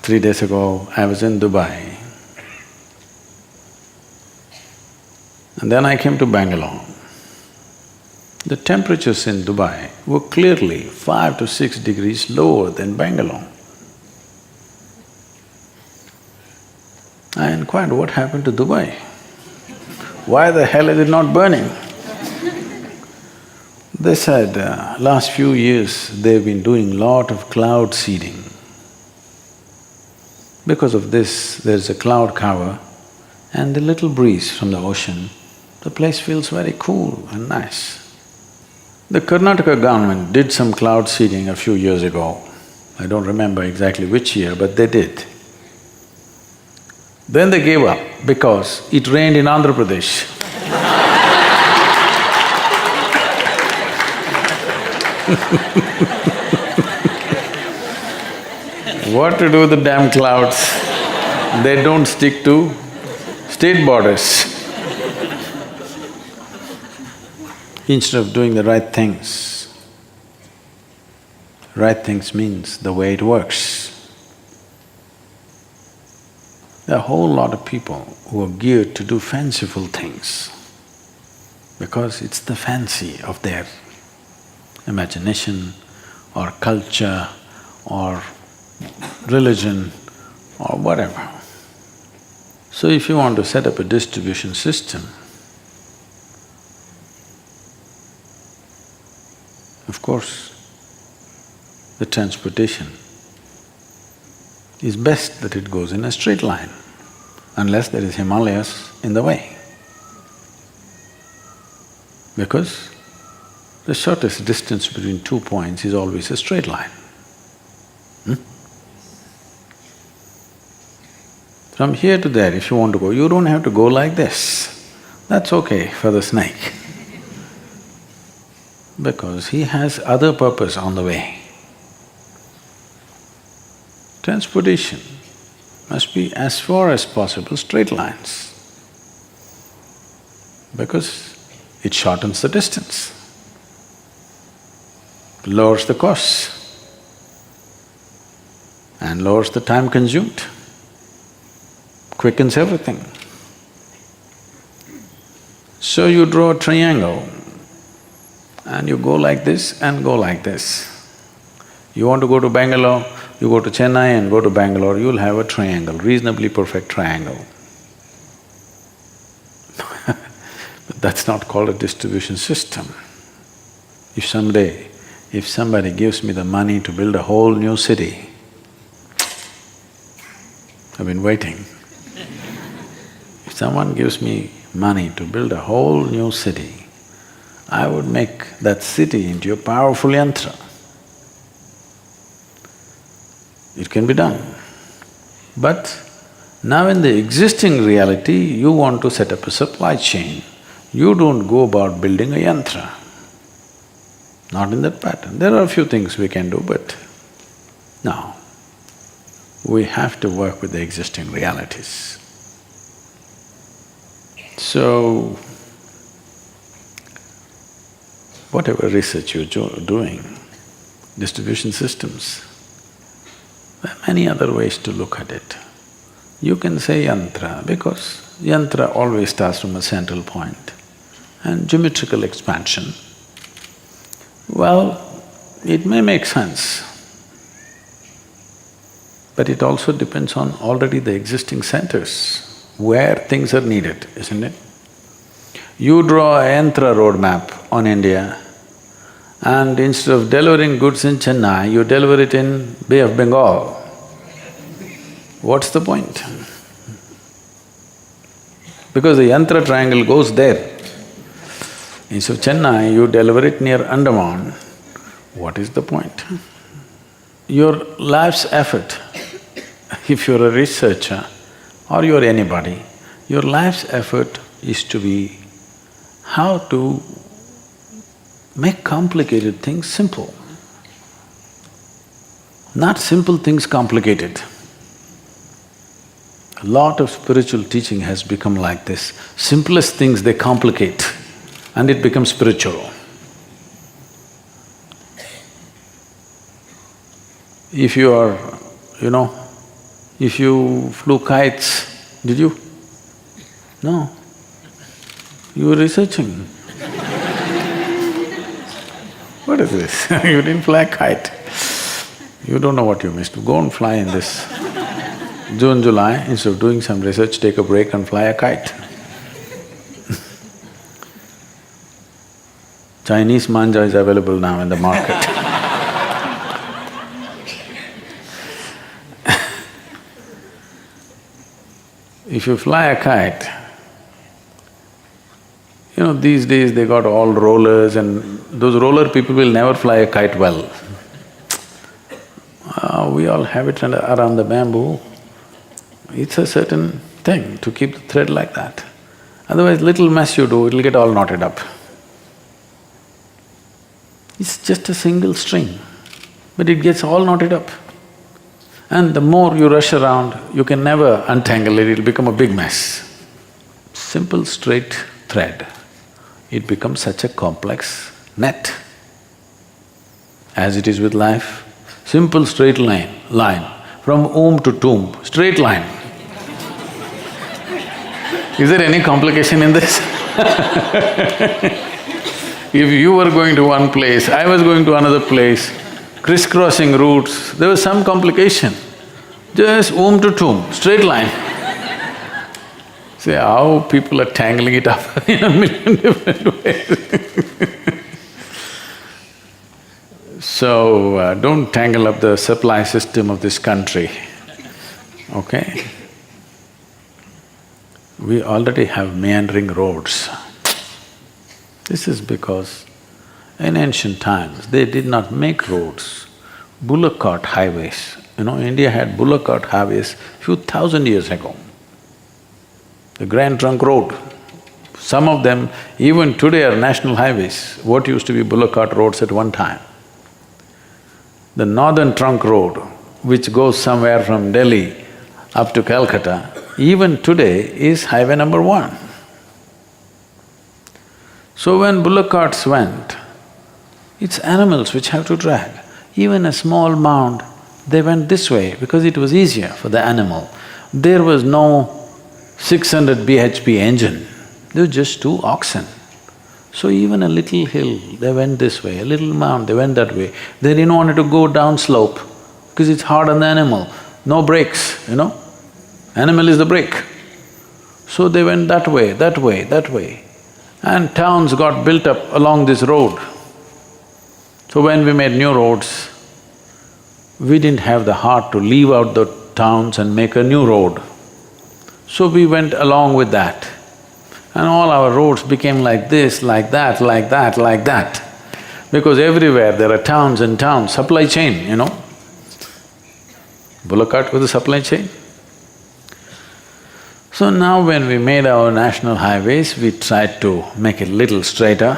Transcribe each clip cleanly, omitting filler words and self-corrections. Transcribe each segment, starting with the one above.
3 days ago, I was in Dubai. And then I came to Bangalore. The temperatures in Dubai were clearly 5 to 6 degrees lower than Bangalore. I inquired, what happened to Dubai? Why the hell is it not burning? They said, last few years they've been doing lot of cloud seeding. Because of this, there's a cloud cover and a little breeze from the ocean, the place feels very cool and nice. The Karnataka government did some cloud seeding a few years ago. I don't remember exactly which year, but they did. Then they gave up because it rained in Andhra Pradesh. What to do with the damn clouds? They don't stick to state borders. Instead of doing the right things means the way it works. There are a whole lot of people who are geared to do fanciful things because it's the fancy of their imagination or culture or religion or whatever. So if you want to set up a distribution system, of course, the transportation is best that it goes in a straight line, unless there is Himalayas in the way. Because the shortest distance between 2 points is always a straight line. From here to there, if you want to go, you don't have to go like this. That's okay for the snake, because he has other purpose on the way. Transportation must be as far as possible straight lines, because it shortens the distance, lowers the costs and lowers the time consumed, quickens everything. So you draw a triangle and you go like this and go like this. You want to go to Bangalore, you go to Chennai and go to Bangalore, you'll have a triangle, reasonably perfect triangle. But that's not called a distribution system. If somebody gives me the money to build a whole new city, I've been waiting. If someone gives me money to build a whole new city, I would make that city into a powerful yantra. It can be done. But now in the existing reality, you want to set up a supply chain. You don't go about building a yantra. Not in that pattern. There are a few things we can do, but no. We have to work with the existing realities. So, whatever research you're doing, distribution systems, there are many other ways to look at it. You can say yantra because yantra always starts from a central point, and geometrical expansion. Well, it may make sense, but it also depends on already the existing centers where things are needed, isn't it? You draw a yantra roadmap on India, and instead of delivering goods in Chennai, you deliver it in Bay of Bengal. What's the point? Because the yantra triangle goes there. Instead of Chennai, you deliver it near Andaman. What is the point? Your life's effort, if you're a researcher or you're anybody, your life's effort is to be how to make complicated things simple, not simple things complicated. A lot of spiritual teaching has become like this. Simplest things they complicate and it becomes spiritual. If you are, you know, if you flew kites, did you? No. You were researching. What is this? You didn't fly a kite. You don't know what you missed. Go and fly in this June, July, instead of doing some research, take a break and fly a kite. Chinese manja is available now in the market. If you fly a kite, you know, these days they got all rollers and those roller people will never fly a kite well. We all have it around the bamboo. It's a certain thing to keep the thread like that. Otherwise, little mess you do, it'll get all knotted up. It's just a single string, but it gets all knotted up. And the more you rush around, you can never untangle it, it'll become a big mess. Simple straight thread, it becomes such a complex net. As it is with life, simple straight line, from womb to tomb, straight line. Is there any complication in this? If you were going to one place, I was going to another place, crisscrossing routes, there was some complication. Just womb to tomb, straight line. See how people are tangling it up in a million different ways. So, don't tangle up the supply system of this country, okay? We already have meandering roads. This is because in ancient times, they did not make roads, bullock cart highways. You know, India had bullock cart highways few thousand years ago. The Grand Trunk Road, some of them even today are national highways, what used to be bullock cart roads at one time. The Northern Trunk Road, which goes somewhere from Delhi up to Calcutta, even today is highway number 1. So when bullock carts went, it's animals which have to drag. Even a small mound, they went this way because it was easier for the animal. There was no 600 bhp engine, there were just 2 oxen. So even a little hill, they went this way, a little mound, they went that way. They didn't want to go down slope because it's hard on the animal, no brakes, you know. Animal is the brake. So they went that way, that way, that way. And towns got built up along this road. So when we made new roads, we didn't have the heart to leave out the towns and make a new road. So we went along with that. And all our roads became like this, like that, like that, like that. Because everywhere there are towns and towns, supply chain, you know. Bullock cart was a supply chain. So now when we made our national highways, we tried to make it little straighter,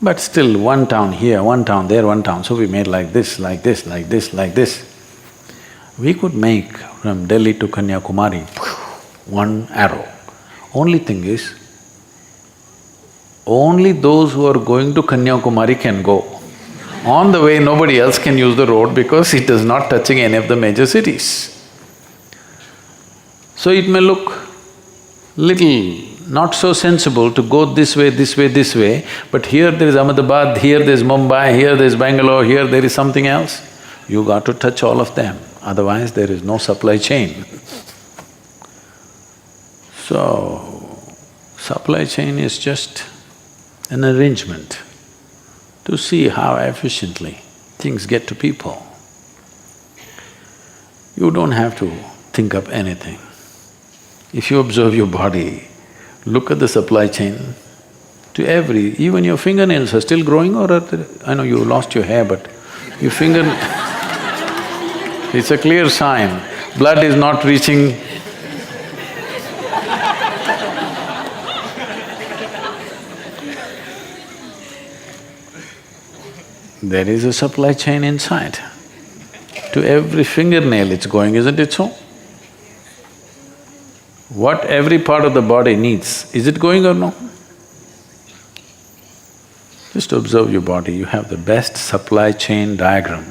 but still one town here, one town there, one town, so we made like this, like this, like this, like this. We could make from Delhi to Kanyakumari, one arrow. Only thing is, only those who are going to Kanyakumari can go. On the way, nobody else can use the road because it is not touching any of the major cities. So it may look little not so sensible to go this way, this way, this way, but here there is Ahmedabad, here there is Mumbai, here there is Bangalore, here there is something else. You got to touch all of them, otherwise there is no supply chain. So, supply chain is just an arrangement to see how efficiently things get to people. You don't have to think up anything. If you observe your body, look at the supply chain, even your fingernails are still growing or I know you lost your hair, but your finger… It's a clear sign, blood is not reaching. There is a supply chain inside. To every fingernail it's going, isn't it so? What every part of the body needs, is it going or no? Just observe your body, you have the best supply chain diagram.